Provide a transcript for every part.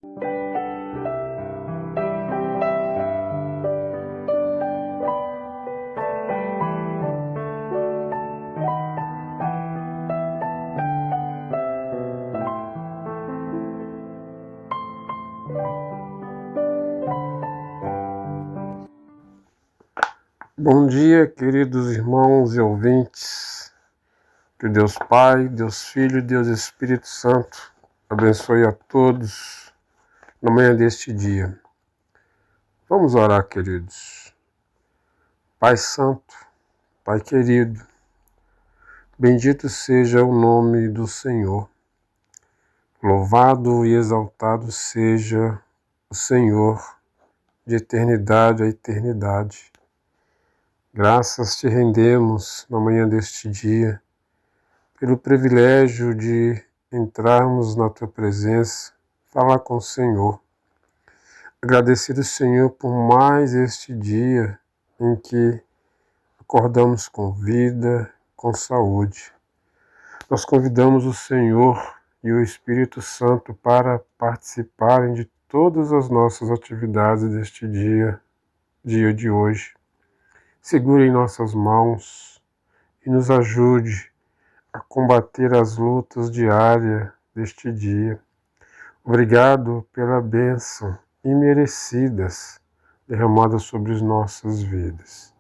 Bom dia, queridos irmãos e ouvintes. Que Deus Pai, Deus Filho e Deus Espírito Santo abençoe a todos na manhã deste dia. Vamos orar, queridos. Pai Santo, Pai querido, bendito seja o nome do Senhor. Louvado e exaltado seja o Senhor de eternidade a eternidade. Graças te rendemos na manhã deste dia, pelo privilégio de entrarmos na tua presença, falar com o Senhor. Agradecer ao Senhor por mais este dia em que acordamos com vida, com saúde. Nós convidamos o Senhor e o Espírito Santo para participarem de todas as nossas atividades deste dia de hoje. Segure em nossas mãos e nos ajude a combater as lutas diárias deste dia. Obrigado pela bênção imerecidas derramadas sobre as nossas vidas.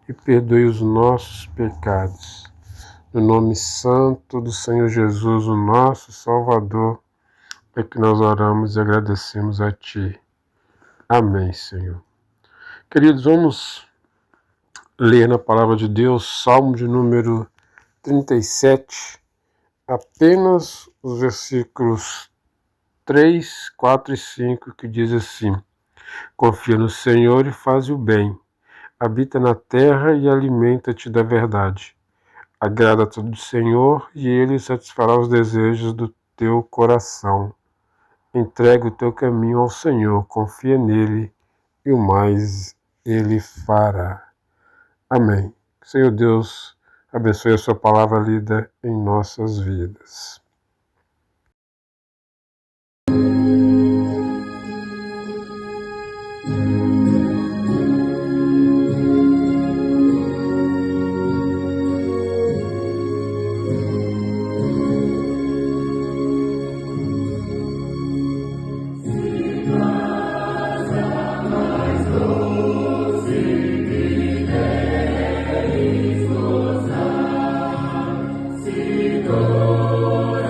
E perdoe os nossos pecados. No nome santo do Senhor Jesus, o nosso Salvador, é que nós oramos e agradecemos a Ti. Amém, Senhor. Queridos, vamos ler na palavra de Deus, Salmo de número 37, apenas os versículos 3, 4 e 5, que diz assim: Confia no Senhor e faz o bem, habita na terra e alimenta-te da verdade. Agrada-te do Senhor e Ele satisfará os desejos do teu coração. Entrega o teu caminho ao Senhor, confia nele e o mais Ele fará. Amém. Senhor Deus, abençoe a sua palavra lida em nossas vidas. Senhor.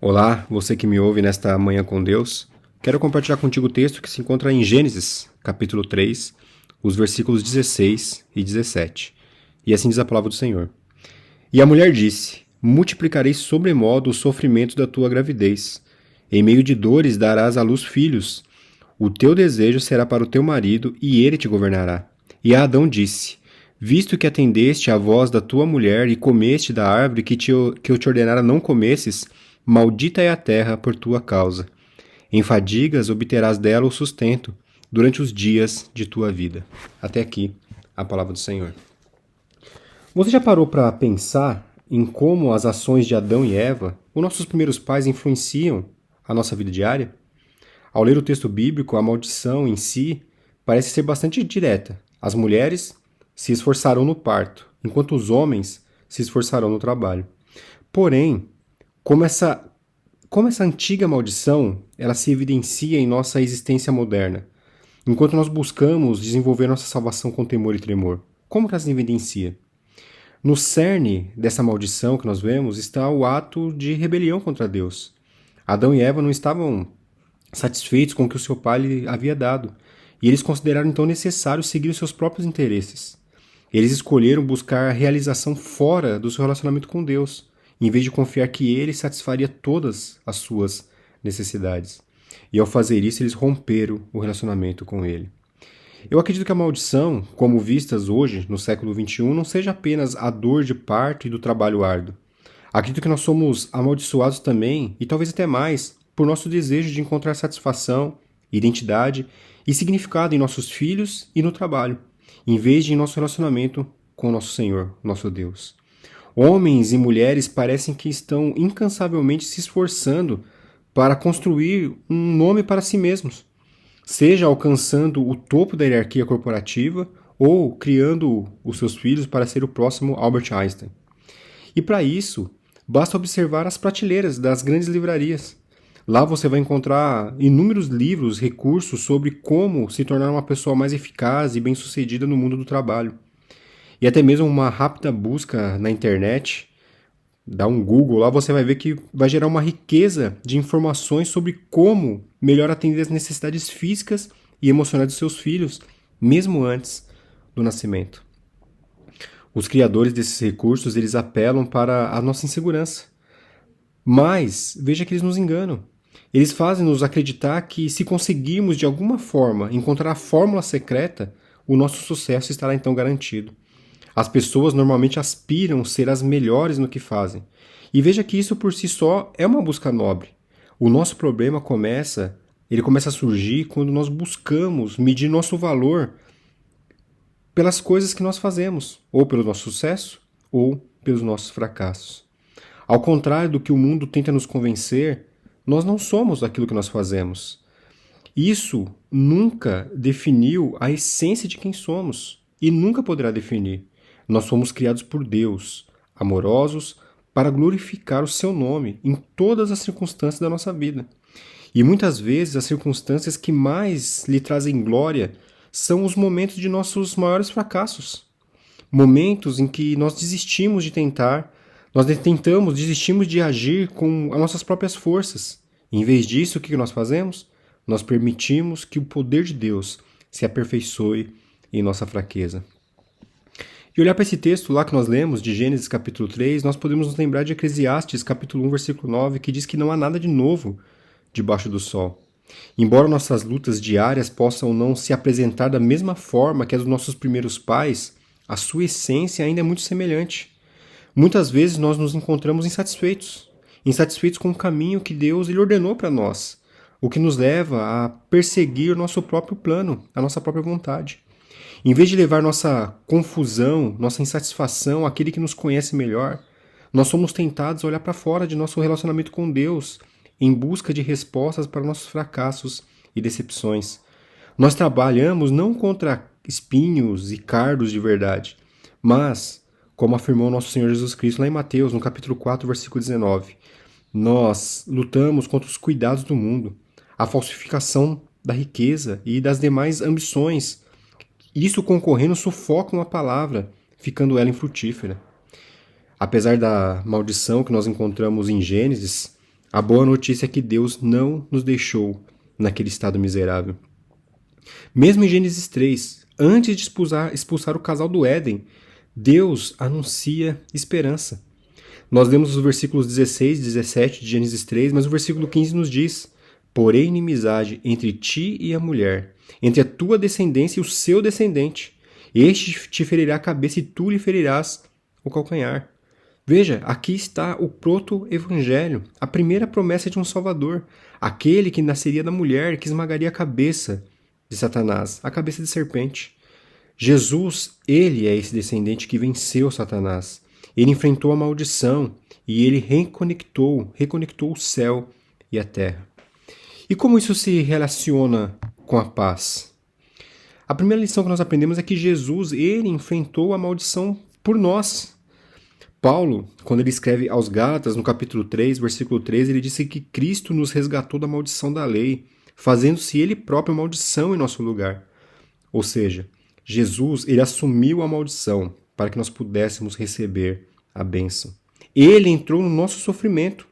Olá, você que me ouve nesta Manhã com Deus. Quero compartilhar contigo o texto que se encontra em Gênesis, capítulo 3, os versículos 16 e 17. E assim diz a palavra do Senhor. E a mulher disse: multiplicarei sobremodo os sofrimentos da tua gravidez. Em meio de dores darás à luz filhos. O teu desejo será para o teu marido, e ele te governará. E a Adão disse: visto que atendeste à voz da tua mulher e comeste da árvore que eu te ordenara não comesses, maldita é a terra por tua causa. Em fadigas obterás dela o sustento durante os dias de tua vida. Até aqui, a palavra do Senhor. Você já parou para pensar em como as ações de Adão e Eva, os nossos primeiros pais, influenciam a nossa vida diária? Ao ler o texto bíblico, a maldição em si parece ser bastante direta. As mulheres se esforçarão no parto, enquanto os homens se esforçarão no trabalho. Porém, como essa antiga maldição, ela se evidencia em nossa existência moderna, enquanto nós buscamos desenvolver nossa salvação com temor e tremor. Como que ela se evidencia? No cerne dessa maldição que nós vemos está o ato de rebelião contra Deus. Adão e Eva não estavam satisfeitos com o que o seu pai lhe havia dado, e eles consideraram então necessário seguir os seus próprios interesses. Eles escolheram buscar realização fora do seu relacionamento com Deus, em vez de confiar que ele satisfaria todas as suas necessidades. E ao fazer isso, eles romperam o relacionamento com ele. Eu acredito que a maldição, como vistas hoje, no século XXI, não seja apenas a dor de parto e do trabalho árduo. Acredito que nós somos amaldiçoados também, e talvez até mais, por nosso desejo de encontrar satisfação, identidade e significado em nossos filhos e no trabalho, em vez de em nosso relacionamento com o nosso Senhor, nosso Deus. Homens e mulheres parecem que estão incansavelmente se esforçando para construir um nome para si mesmos, seja alcançando o topo da hierarquia corporativa ou criando os seus filhos para ser o próximo Albert Einstein. E para isso, basta observar as prateleiras das grandes livrarias. Lá você vai encontrar inúmeros livros, recursos sobre como se tornar uma pessoa mais eficaz e bem-sucedida no mundo do trabalho. E até mesmo uma rápida busca na internet, dá um Google lá, você vai ver que vai gerar uma riqueza de informações sobre como melhor atender às necessidades físicas e emocionais dos seus filhos, mesmo antes do nascimento. Os criadores desses recursos, eles apelam para a nossa insegurança. Mas, veja que eles nos enganam. Eles fazem-nos acreditar que se conseguirmos de alguma forma encontrar a fórmula secreta, o nosso sucesso estará então garantido. As pessoas normalmente aspiram ser as melhores no que fazem. E veja que isso por si só é uma busca nobre. O nosso problema começa a surgir quando nós buscamos medir nosso valor pelas coisas que nós fazemos, ou pelo nosso sucesso, ou pelos nossos fracassos. Ao contrário do que o mundo tenta nos convencer, nós não somos aquilo que nós fazemos. Isso nunca definiu a essência de quem somos e nunca poderá definir. Nós fomos criados por Deus, amorosos, para glorificar o seu nome em todas as circunstâncias da nossa vida. E muitas vezes as circunstâncias que mais lhe trazem glória são os momentos de nossos maiores fracassos. Momentos em que nós desistimos de tentar, desistimos de agir com as nossas próprias forças. E, em vez disso, o que nós fazemos? Nós permitimos que o poder de Deus se aperfeiçoe em nossa fraqueza. E olhar para esse texto lá que nós lemos, de Gênesis capítulo 3, nós podemos nos lembrar de Eclesiastes capítulo 1, versículo 9, que diz que não há nada de novo debaixo do sol. Embora nossas lutas diárias possam não se apresentar da mesma forma que as dos nossos primeiros pais, a sua essência ainda é muito semelhante. Muitas vezes nós nos encontramos insatisfeitos com o caminho que Deus ele ordenou para nós, o que nos leva a perseguir o nosso próprio plano, a nossa própria vontade. Em vez de levar nossa confusão, nossa insatisfação àquele que nos conhece melhor, nós somos tentados a olhar para fora de nosso relacionamento com Deus, em busca de respostas para nossos fracassos e decepções. Nós trabalhamos não contra espinhos e cardos de verdade, mas, como afirmou nosso Senhor Jesus Cristo lá em Mateus, no capítulo 4, versículo 19, nós lutamos contra os cuidados do mundo, a falsificação da riqueza e das demais ambições. Isso concorrendo sufoca uma palavra, ficando ela infrutífera. Apesar da maldição que nós encontramos em Gênesis, A boa notícia é que Deus não nos deixou naquele estado miserável. Mesmo em Gênesis 3, antes de expulsar o casal do Éden, Deus anuncia esperança. Nós lemos os versículos 16 e 17 de Gênesis 3, mas o versículo 15 nos diz: porém inimizade entre ti e a mulher, entre a tua descendência e o seu descendente. Este te ferirá a cabeça e tu lhe ferirás o calcanhar. Veja, aqui está o proto-evangelho, a primeira promessa de um Salvador, aquele que nasceria da mulher, que esmagaria a cabeça de Satanás, a cabeça de serpente. Jesus, ele é esse descendente que venceu Satanás. Ele enfrentou a maldição e ele reconectou o céu e a terra. E como isso se relaciona com a paz? A primeira lição que nós aprendemos é que Jesus, ele enfrentou a maldição por nós. Paulo, quando ele escreve aos Gálatas, no capítulo 3, versículo 13, ele disse que Cristo nos resgatou da maldição da lei, fazendo-se ele próprio maldição em nosso lugar. Ou seja, Jesus, ele assumiu a maldição para que nós pudéssemos receber a bênção. Ele entrou no nosso sofrimento.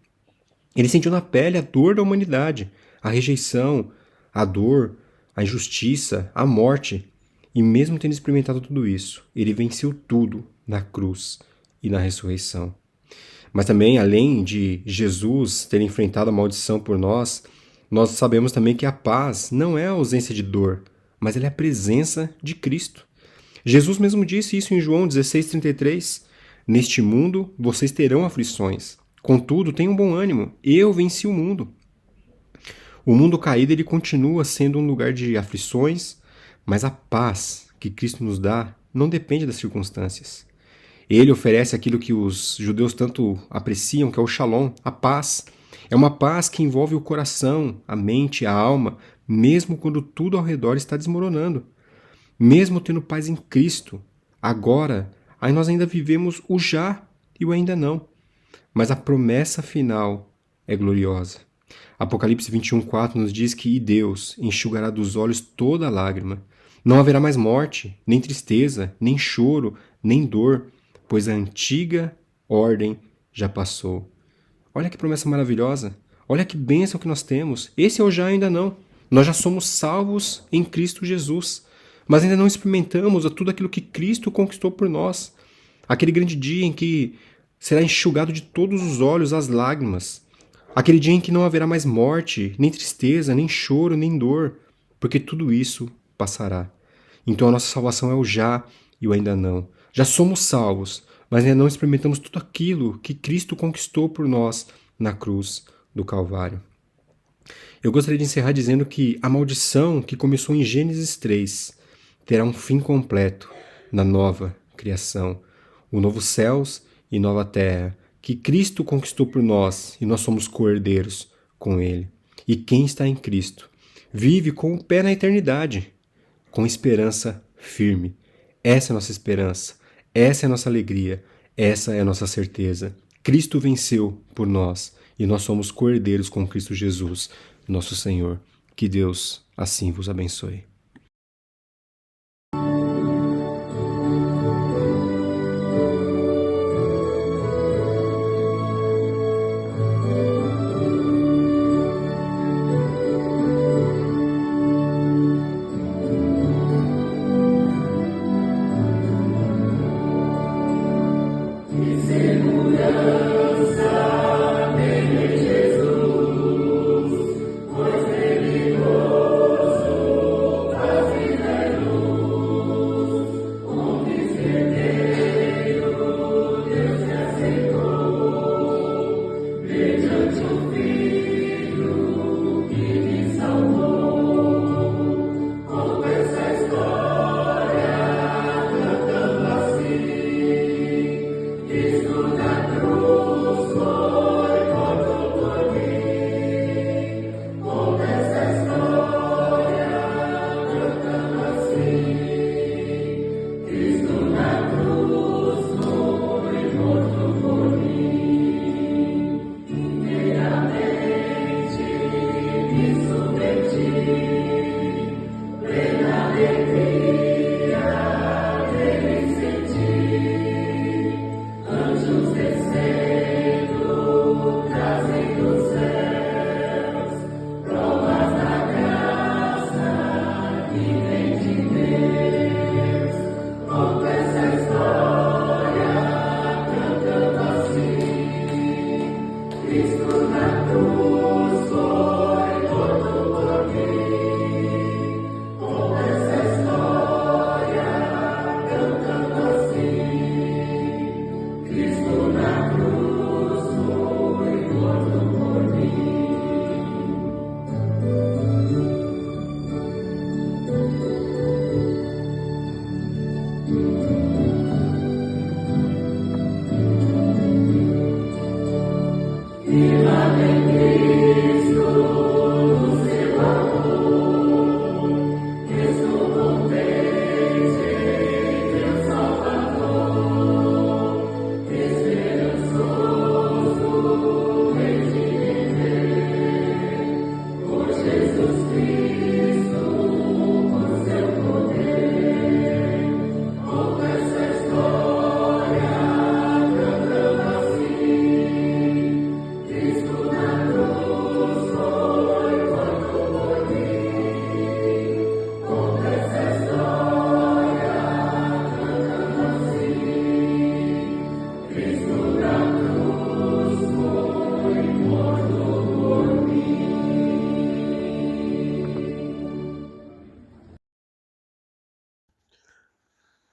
Ele sentiu na pele a dor da humanidade, a rejeição, a dor, a injustiça, a morte. E mesmo tendo experimentado tudo isso, ele venceu tudo na cruz e na ressurreição. Mas também, além de Jesus ter enfrentado a maldição por nós sabemos também que a paz não é a ausência de dor, mas ela é a presença de Cristo. Jesus mesmo disse isso em João 16,33. Neste mundo vocês terão aflições. Contudo, tenham bom ânimo. Eu venci o mundo. O mundo caído ele continua sendo um lugar de aflições, mas a paz que Cristo nos dá não depende das circunstâncias. Ele oferece aquilo que os judeus tanto apreciam, que é o shalom, a paz. É uma paz que envolve o coração, a mente, a alma, mesmo quando tudo ao redor está desmoronando. Mesmo tendo paz em Cristo, agora, aí nós ainda vivemos o já e o ainda não. Mas a promessa final é gloriosa. Apocalipse 21:4 nos diz que Deus enxugará dos olhos toda lágrima. Não haverá mais morte, nem tristeza, nem choro, nem dor, pois a antiga ordem já passou. Olha que promessa maravilhosa. Olha que bênção que nós temos. Esse é o já ainda não. Nós já somos salvos em Cristo Jesus, mas ainda não experimentamos tudo aquilo que Cristo conquistou por nós. Aquele grande dia em que será enxugado de todos os olhos as lágrimas. Aquele dia em que não haverá mais morte, nem tristeza, nem choro, nem dor, porque tudo isso passará. Então a nossa salvação é o já e o ainda não. Já somos salvos, mas ainda não experimentamos tudo aquilo que Cristo conquistou por nós na cruz do Calvário. Eu gostaria de encerrar dizendo que a maldição que começou em Gênesis 3 terá um fim completo na nova criação, o novo céus e nova terra, que Cristo conquistou por nós e nós somos co-herdeiros com Ele. E quem está em Cristo vive com o pé na eternidade, com esperança firme. Essa é a nossa esperança, essa é a nossa alegria, essa é a nossa certeza. Cristo venceu por nós e nós somos co-herdeiros com Cristo Jesus, nosso Senhor. Que Deus assim vos abençoe.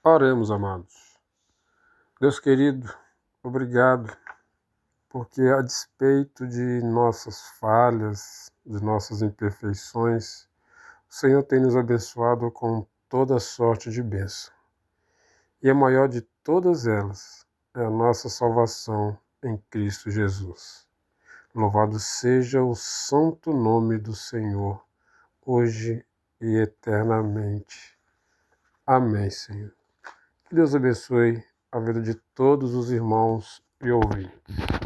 Oremos, amados. Deus querido, obrigado, porque a despeito de nossas falhas, de nossas imperfeições, o Senhor tem nos abençoado com toda sorte de bênção. E a maior de todas elas é a nossa salvação em Cristo Jesus. Louvado seja o santo nome do Senhor, hoje e eternamente. Amém, Senhor. Que Deus abençoe a vida de todos os irmãos e ouvintes.